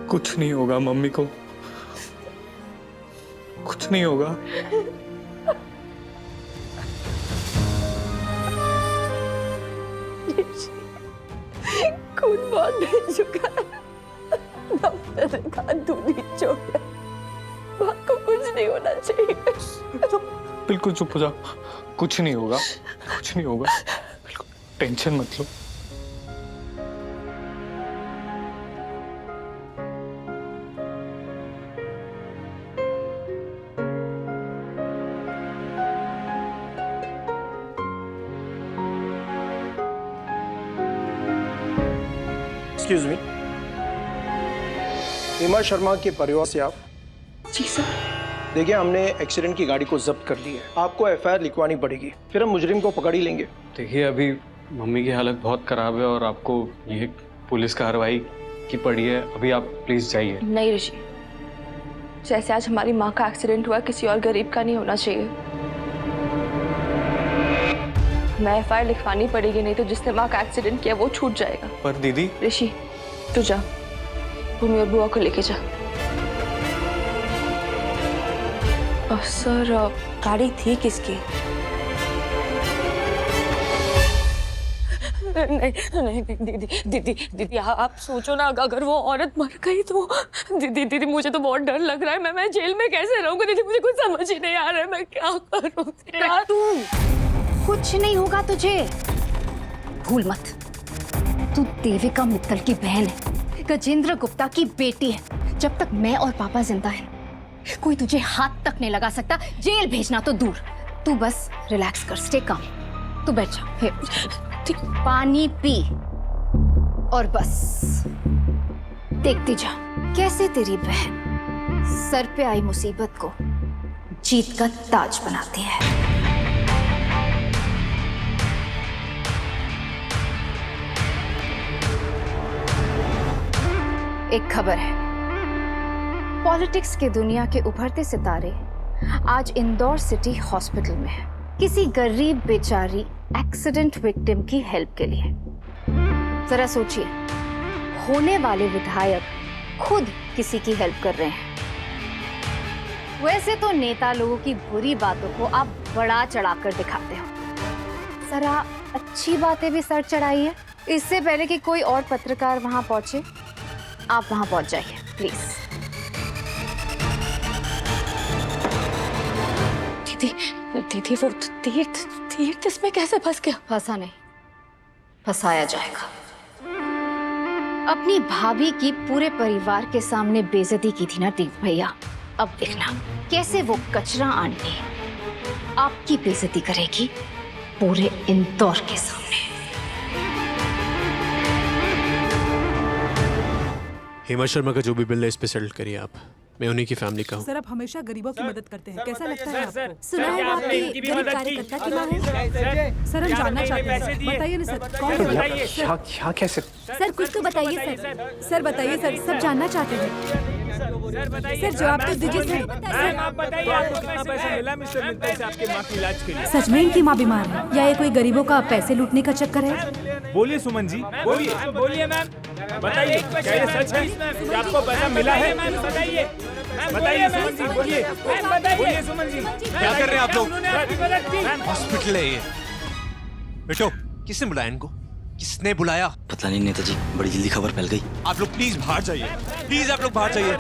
कुछ नहीं होगा मम्मी को, कुछ नहीं होगा। खून बहुत बह चुका है, डॉक्टर ने कहा दूध ही छोड़ा, माँ को कुछ नहीं होना चाहिए। चुप, बिल्कुल चुप हो जाओ, कुछ नहीं होगा, कुछ नहीं होगा, बिल्कुल टेंशन मत लो। एक्सक्यूज मी, हिमा शर्मा के परिवार से आप? जी सर। देखिए, हमने एक्सीडेंट की गाड़ी को जब्त कर ली है, आपको एफआईआर लिखवानी पड़ेगी, फिर हम मुजरिम को पकड़ ही लेंगे। देखिए, अभी मम्मी की हालत बहुत खराब है और आपको ये पुलिस कार्रवाई की पड़ी है। अभी आप प्लीज जाइए। नहीं ऋषि, जैसे आज हमारी माँ का एक्सीडेंट हुआ, किसी और गरीब का नहीं होना चाहिए। मैं एफआईआर लिखवानी पड़ेगी, नहीं तो जिसने माँ का एक्सीडेंट किया वो छूट जाएगा। पर दीदी। ऋषि तू जा, भूमि और बुआ को लेके जा। सर, गाड़ी थी किसकी? नहीं दीदी दीदी दीदी, आप सोचो ना, अगर वो औरत मर गई तो। दीदी दीदी, मुझे तो बहुत डर लग रहा है। मैं जेल में कैसे रहूंगी दीदी, मुझे कुछ समझ ही नहीं आ रहा है, मैं क्या करूं। कुछ नहीं होगा तुझे, भूल मत। तू देविका मित्तल की बहन है, गजेंद्र गुप्ता की बेटी है। जब तक मैं और पापा जिंदा है, कोई तुझे हाथ तक नहीं लगा सकता, जेल भेजना तो दूर। तू बस रिलैक्स कर, स्टे काम। तू बैठ जा, पानी पी और बस देखती जा कैसे तेरी बहन सर पे आई मुसीबत को जीत का ताज बनाती है। एक खबर है, पॉलिटिक्स के दुनिया के उभरते सितारे आज इंदौर सिटी हॉस्पिटल में है, किसी गरीब बेचारी एक्सीडेंट विक्टिम की हेल्प के लिए। जरा सोचिए, होने वाले विधायक खुद किसी की हेल्प कर रहे हैं। वैसे तो नेता लोगों की बुरी बातों को आप बड़ा चढ़ाकर दिखाते हो, जरा अच्छी बातें भी सर चढ़ाइए। इससे पहले कि कोई और पत्रकार वहां पहुंचे, आप वहां पहुंच जाइए प्लीज। दीदी दीदी, वो तीर्थ इसमें कैसे फंस गया? फंसा नहीं, फंसाया जाएगा। अपनी भाभी की पूरे परिवार के सामने बेइज्जती की थी ना तीर्थ भैया, अब देखना कैसे वो कचरा आंटी आपकी बेइज्जती करेगी पूरे इंदौर के सामने। हेमा शर्मा का जो भी बिल है इस पे सेटल करिए आप, मैं उन्हीं की फैमिली का हूँ। सर, आप हमेशा गरीबों की मदद करते हैं, कैसा लगता है आपको? सुना है आपकी गरीब कार्यकर्ता की माँ है? सर, हम जानना चाहते हैं, बताइए ना सर, कौन है? क्या कैसे? सर कुछ तो बताइए सर। सर बताइए सर, सब जानना चाहते हैं। सर जवाब तो दीजिए सर। आप बताइए, आपको कितना पैसा मिला मिस्टर मित्तल से आपके माँ के इलाज के लिए? सच में इनकी माँ बीमार है या ये कोई गरीबों का पैसे लूटने का चक्कर है? बोलिए सुमन जी, बोलिए बोलिए मैम, बताइए क्या ये सच है कि आपको पैसा मिला है? बताइए बताइए सुमन जी, बोलिए बोलिए सुमन जी। क्या कर रहे हैं आप लोग? हॉस्पिटल है ये। बेटो, किसने बुलाया इनको? किसने बुलाया? पता नहीं नेताजी, बड़ी जल्दी खबर फैल गई। आप लोग प्लीज बाहर जाइए, प्लीज आप लोग बाहर जाइए।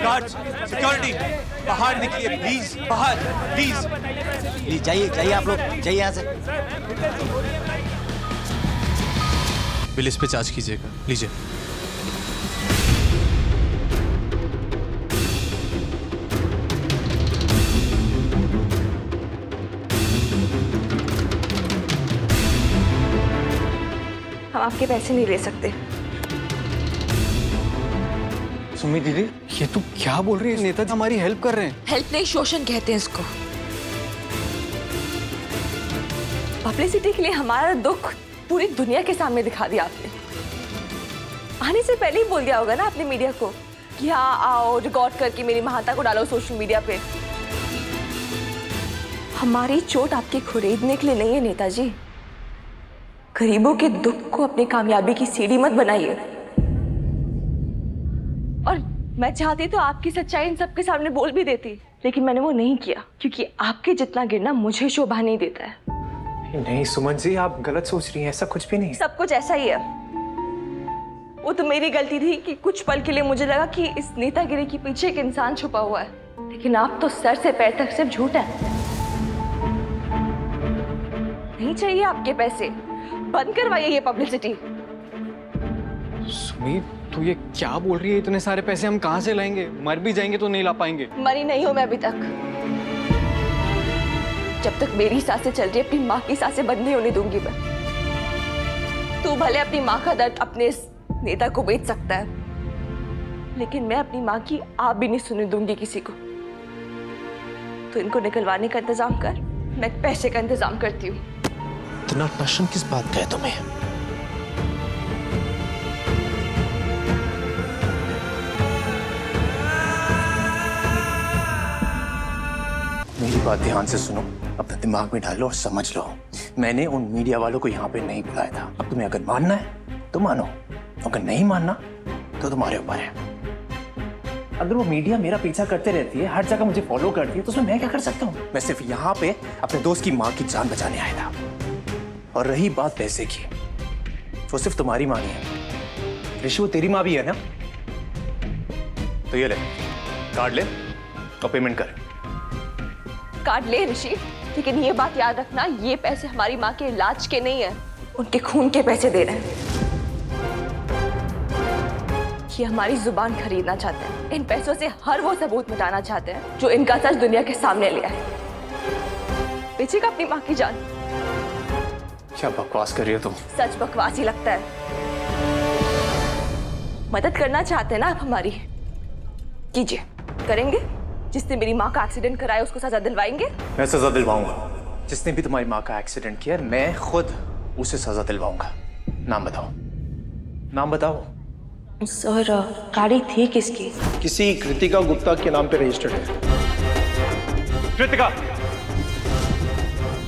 गार्ड्स, सिक्योरिटी, बाहर निकलिए प्लीज, बाहर प्लीज। प्लीज जाइए जाइए, आप लोग जाइए यहाँ से। बिल इस पे चार्ज कीजिएगा, लीजिए। हम आपके पैसे नहीं ले सकते। सुमी दीदी, ये तू क्या बोल रही है? नेताजी हमारी हेल्प कर रहे हैं। हेल्प नहीं, शोषण कहते हैं इसको। पब्लिसिटी के लिए हमारा दुख पूरी दुनिया के सामने दिखा दिया आपने। आने से पहले ही बोल दिया होगा ना आपने मीडिया को कि हाँ आओ, रिकॉर्ड करके मेरी महानता को डालो सोशल मीडिया पे। हमारी चोट आपकी खरीदने के लिए नहीं है नेताजी। गरीबों के दुख को अपनी कामयाबी की सीढ़ी मत बनाइए। मैं चाहती तो आपकी सच्चाई इन सबके सामने बोल भी देती, लेकिन मैंने वो नहीं किया क्योंकि आपके जितना गिरना मुझे शोभा नहीं देता है। नहीं सुमन जी, आप गलत सोच रही हैं, ऐसा कुछ भी नहीं। सब कुछ ऐसा ही है। वो तो मेरी गलती थी कि कुछ पल के लिए मुझे लगा कि इस नेतागिरी के पीछे एक इंसान छुपा हुआ है, लेकिन आप तो सर से पैर तक सिर्फ झूठ है। नहीं चाहिए आपके पैसे, बंद करवाइए ये पब्लिसिटी। सुमी, तू ये क्या बोल रही है? इतने सारे पैसे हम कहाँ से लाएंगे? मर भी जाएंगे तो नहीं ला पाएंगे। मरी नहीं हूं मैं अभी तक। जब तक मेरी सांसें चल रही, अपनी माँ की सांसें बंद नहीं होने दूंगी मैं। तू भले अपनी माँ का दर्द अपने इस नेता को बेच सकता है, लेकिन मैं अपनी माँ की आप भी नहीं सुनने दूंगी किसी को। तो इनको निकलवाने का इंतजाम कर, मैं पैसे का इंतजाम करती हूँ। इतना टेंशन किस बात का है तुम्हें? मेरी बात ध्यान से सुनो, अपने दिमाग में डालो और समझ लो। मैंने उन मीडिया वालों को यहाँ पे नहीं बुलाया था। अब तुम्हें अगर मानना है तो मानो, अगर नहीं मानना तो तुम्हारे ऊपर है। अगर वो मीडिया मेरा पीछा करते रहती है, हर जगह मुझे फॉलो करती है, तो उसमें मैं क्या कर सकता हूँ? मैं सिर्फ यहाँ पे अपने दोस्त की माँ की जान बचाने आया था। और रही बात पैसे की, वो सिर्फ तुम्हारी माँ नहीं है ऋषि, वो तेरी माँ भी है ना। तो ये ले, कार्ड ले और पेमेंट कर। कार्ड ले ऋषि, लेकिन ये बात याद रखना, ये पैसे हमारी माँ के इलाज के नहीं है, उनके खून के पैसे दे रहे हैं। ये हमारी जुबान खरीदना चाहते हैं। इन पैसों से हर वो सबूत मिटाना चाहते हैं जो इनका सच दुनिया के सामने ले आए। बेचेगा अपनी माँ की जान। क्या बकवास कर रही हो तुम? सच बकवास ही लगता है। मदद करना चाहते हैं ना आप हमारी, कीजिए। करेंगे? जिसने मेरी माँ का एक्सीडेंट कराया उसको सजा दिलवाएंगे? मैं सजा दिलवाऊंगा। जिसने भी तुम्हारी माँ का एक्सीडेंट किया, मैं खुद उसे सजा दिलवाऊंगा। नाम बताओ, नाम बताओ। सर, गाड़ी थी किसकी? किसी कृतिका गुप्ता के नाम पे रजिस्टर्ड है। कृतिका,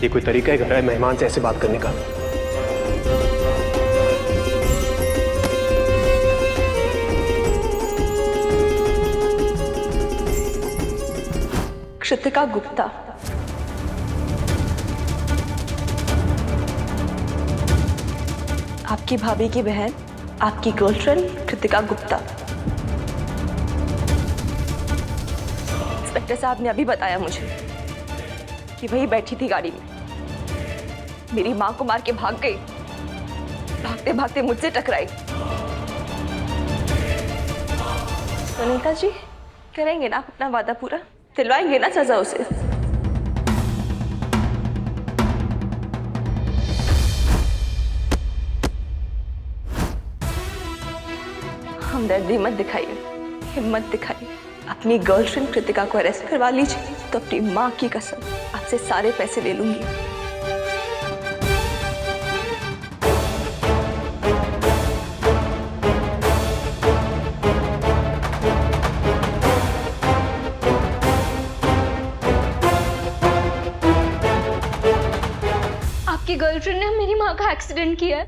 ये कोई तरीका है घर आए मेहमान से ऐसे बात करने का? कृतिका गुप्ता, आपकी भाभी की बहन, आपकी गर्लफ्रेंड कृतिका गुप्ता। इंस्पेक्टर साहब ने अभी बताया मुझे कि वही बैठी थी गाड़ी में, मेरी माँ को मार के भाग गई, भागते भागते मुझसे टकराई। सुनीता जी, करेंगे ना आप अपना वादा पूरा? दिलवाएंगे ना सजा उसे? हमदर्दी मत दिखाइए, हिम्मत दिखाइए। अपनी गर्लफ्रेंड कृतिका को अरेस्ट करवा लीजिए, तो अपनी माँ की कसम आपसे सारे पैसे ले लूंगी। आपकी गर्लफ्रेंड ने मेरी माँ का एक्सीडेंट किया है।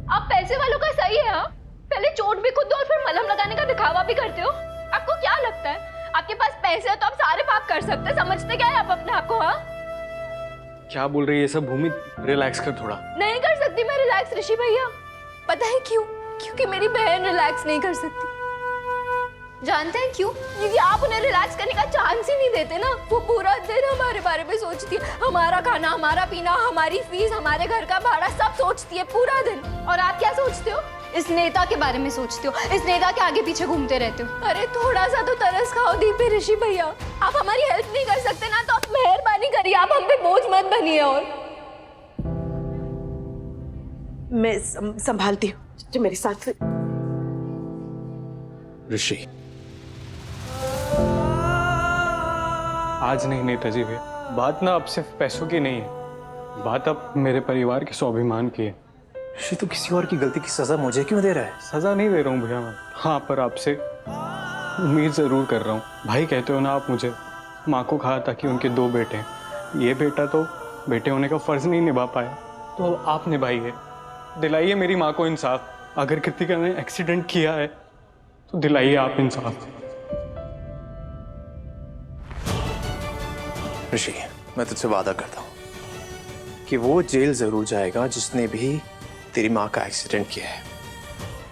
आप पैसे वालों का सही है। हाँ, पहले चोट भी खुद दो और फिर मलहम लगाने का दिखावा भी करते हो। आपको क्या लगता है आपके पास पैसे है तो आप सारे पाप कर सकते हैं? समझते क्या है आप अपने आप को? हाँ, क्या बोल रही है सब? भूमि, रिलैक्स कर थोड़ा। नहीं कर सकती मैं रिलैक्स ऋषि भैया। पता है क्यों? क्योंकि मेरी बहन रिलैक्स नहीं कर सकती। जानते हैं क्यों? क्योंकि आप उन्हें रिलैक्स करने का चांस ही नहीं देते ना। वो पूरा दिन हमारे बारे में सोचती है, हमारा खाना, हमारा पीना, हमारी फीस, हमारे घर का भाड़ा, सब सोचती है पूरा दिन। और आप क्या सोचते हो? इस नेता के बारे में सोचते हो, इस नेता के आगे पीछे घूमते रहते हो। अरे थोड़ा सा तो तरस खाओ दीपे ऋषि भैया। आप हमारी हेल्प नहीं कर सकते ना, तो आप मेहरबानी करिए, आप हम पे बोझ मत बनिए। और मैं संभालती हूँ, जो मेरे साथ। ऋषि, आज नहीं नेताजी भैया, बात ना अब सिर्फ पैसों की नहीं है, बात अब मेरे परिवार के स्वाभिमान की है। ऋषि, तू किसी और की गलती की सजा मुझे क्यों दे रहा है? सजा नहीं दे रहा हूँ भैया मैं, हाँ, पर आपसे उम्मीद जरूर कर रहा हूँ। भाई कहते हो ना आप मुझे, माँ को कहा था कि उनके 2 बेटे हैं, ये बेटा तो बेटे होने का फर्ज नहीं निभा पाया, तो आप निभाइए, दिलाइए मेरी माँ को इंसाफ। अगर कृतिका ने एक्सीडेंट किया है तो दिलाइए आप इंसाफ। ऋषि, मैं तुझसे वादा करता हूँ कि वो जेल जरूर जाएगा जिसने भी तेरी माँ का एक्सीडेंट किया है।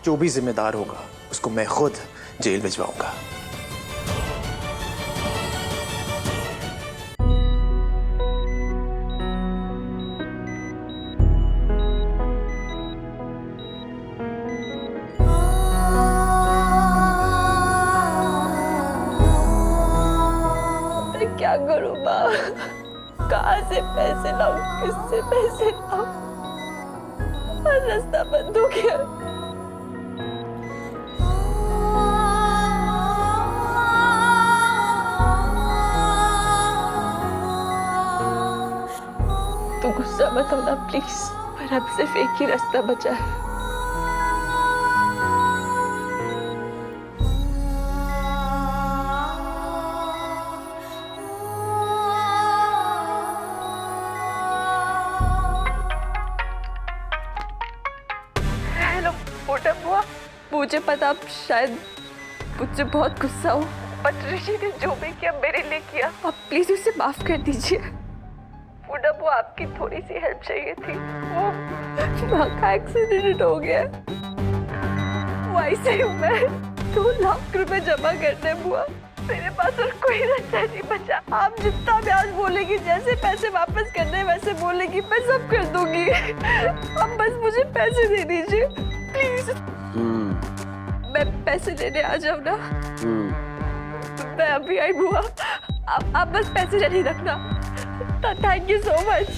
जो भी जिम्मेदार होगा उसको मैं खुद जेल भिजवाऊंगा। मैं क्या करूँ माँ? कहाँ से पैसे लाऊं? किससे पैसे लाऊं? हर रास्ता बंद हो गया। तू गुस्सा मत होना प्लीज, पर अब सिर्फ एक ही रास्ता बचा है। हेलो मोटा बुआ, मुझे पता आप शायद मुझसे बहुत गुस्सा हो, बट ऋषि ने जो भी किया मेरे लिए किया, आप प्लीज उसे माफ कर दीजिए। मोटा बुआ, आपकी थोड़ी सी हेल्प चाहिए थी। वो माँ का एक्सीडेंट हो गया, वैसे ही मैं 2 लाख रुपए जमा करने बुआ, मेरे पास और कोई रास्ता नहीं बचा। आप जितना ब्याज बोलेगी, जैसे पैसे वापस करने वैसे बोलेगी, मैं सब कर दूंगी। अब बस मुझे पैसे दे दीजिए प्लीज। मैं पैसे लेने आ जाऊँ ना? मैं अभी आई बुआ, आप बस पैसे रेडी रखना। Thank you so much.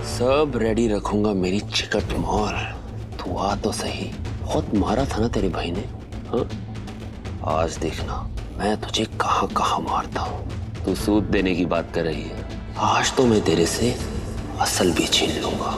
सब रेडी रखूंगा मेरी चिकट मोर। तू आ तो सही, बहुत मारा था ना तेरे भाई ने, हाँ? आज देखना मैं तुझे कहाँ कहाँ मारता हूँ। तू सूद देने की बात कर रही है, आज तो मैं तेरे से असल भी छीन लूंगा।